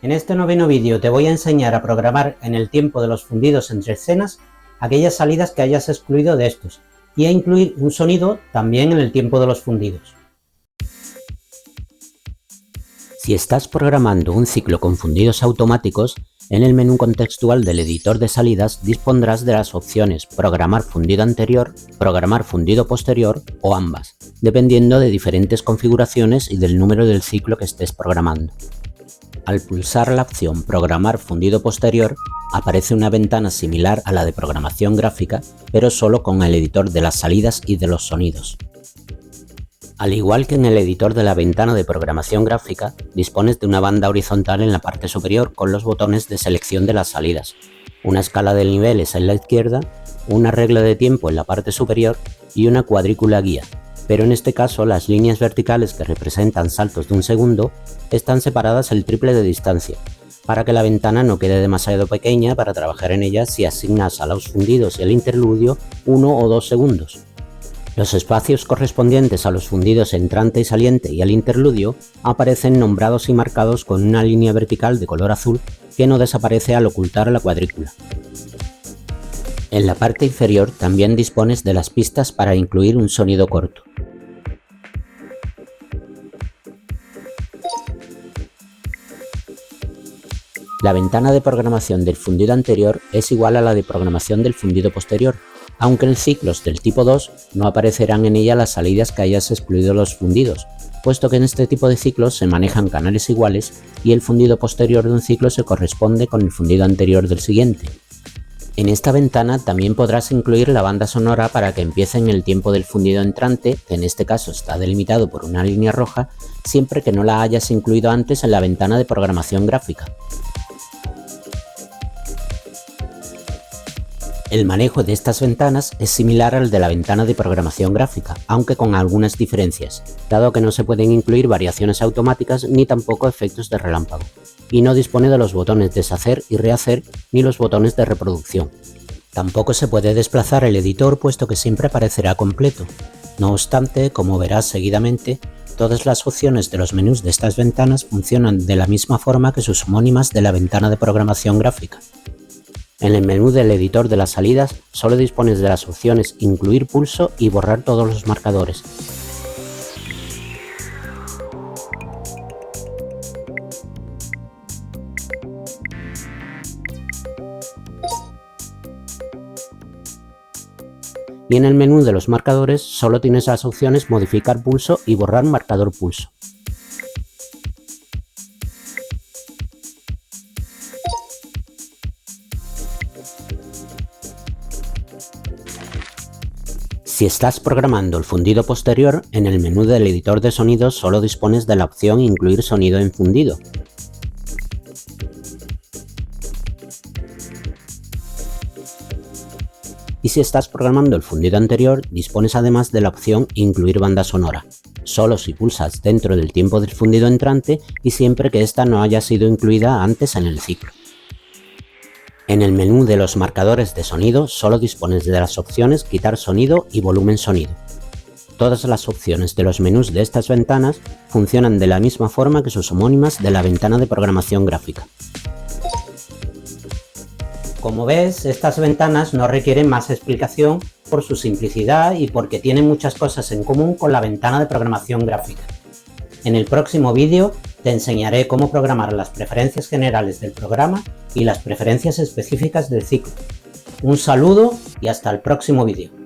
En este noveno vídeo te voy a enseñar a programar en el tiempo de los fundidos entre escenas aquellas salidas que hayas excluido de estos y a incluir un sonido también en el tiempo de los fundidos. Si estás programando un ciclo con fundidos automáticos, en el menú contextual del editor de salidas dispondrás de las opciones Programar fundido anterior, Programar fundido posterior o ambas, dependiendo de diferentes configuraciones y del número del ciclo que estés programando. Al pulsar la opción Programar fundido posterior, aparece una ventana similar a la de programación gráfica, pero solo con el editor de las salidas y de los sonidos. Al igual que en el editor de la ventana de programación gráfica, dispones de una banda horizontal en la parte superior con los botones de selección de las salidas, una escala de niveles en la izquierda, una regla de tiempo en la parte superior y una cuadrícula guía, pero en este caso las líneas verticales que representan saltos de un segundo están separadas el triple de distancia, para que la ventana no quede demasiado pequeña para trabajar en ella si asignas a los fundidos y al interludio 1 o 2 segundos. Los espacios correspondientes a los fundidos entrante y saliente y al interludio aparecen nombrados y marcados con una línea vertical de color azul que no desaparece al ocultar la cuadrícula. En la parte inferior también dispones de las pistas para incluir un sonido corto. La ventana de programación del fundido anterior es igual a la de programación del fundido posterior, aunque en ciclos del tipo 2 no aparecerán en ella las salidas que hayas excluido los fundidos, puesto que en este tipo de ciclos se manejan canales iguales y el fundido posterior de un ciclo se corresponde con el fundido anterior del siguiente. En esta ventana también podrás incluir la banda sonora para que empiece en el tiempo del fundido entrante, que en este caso está delimitado por una línea roja, siempre que no la hayas incluido antes en la ventana de programación gráfica. El manejo de estas ventanas es similar al de la ventana de programación gráfica, aunque con algunas diferencias, dado que no se pueden incluir variaciones automáticas ni tampoco efectos de relámpago, y no dispone de los botones deshacer y rehacer ni los botones de reproducción. Tampoco se puede desplazar el editor puesto que siempre aparecerá completo. No obstante, como verás seguidamente, todas las opciones de los menús de estas ventanas funcionan de la misma forma que sus homónimas de la ventana de programación gráfica. En el menú del editor de las salidas solo dispones de las opciones Incluir pulso y Borrar todos los marcadores. Y en el menú de los marcadores solo tienes las opciones Modificar pulso y Borrar marcador pulso. Si estás programando el fundido posterior, en el menú del editor de sonidos solo dispones de la opción Incluir sonido en fundido. Y si estás programando el fundido anterior, dispones además de la opción Incluir banda sonora, solo si pulsas dentro del tiempo del fundido entrante y siempre que ésta no haya sido incluida antes en el ciclo. En el menú de los marcadores de sonido solo dispones de las opciones Quitar sonido y Volumen sonido. Todas las opciones de los menús de estas ventanas funcionan de la misma forma que sus homónimas de la ventana de programación gráfica. Como ves, estas ventanas no requieren más explicación por su simplicidad y porque tienen muchas cosas en común con la ventana de programación gráfica. En el próximo vídeo te enseñaré cómo programar las preferencias generales del programa y las preferencias específicas del ciclo. Un saludo y hasta el próximo vídeo.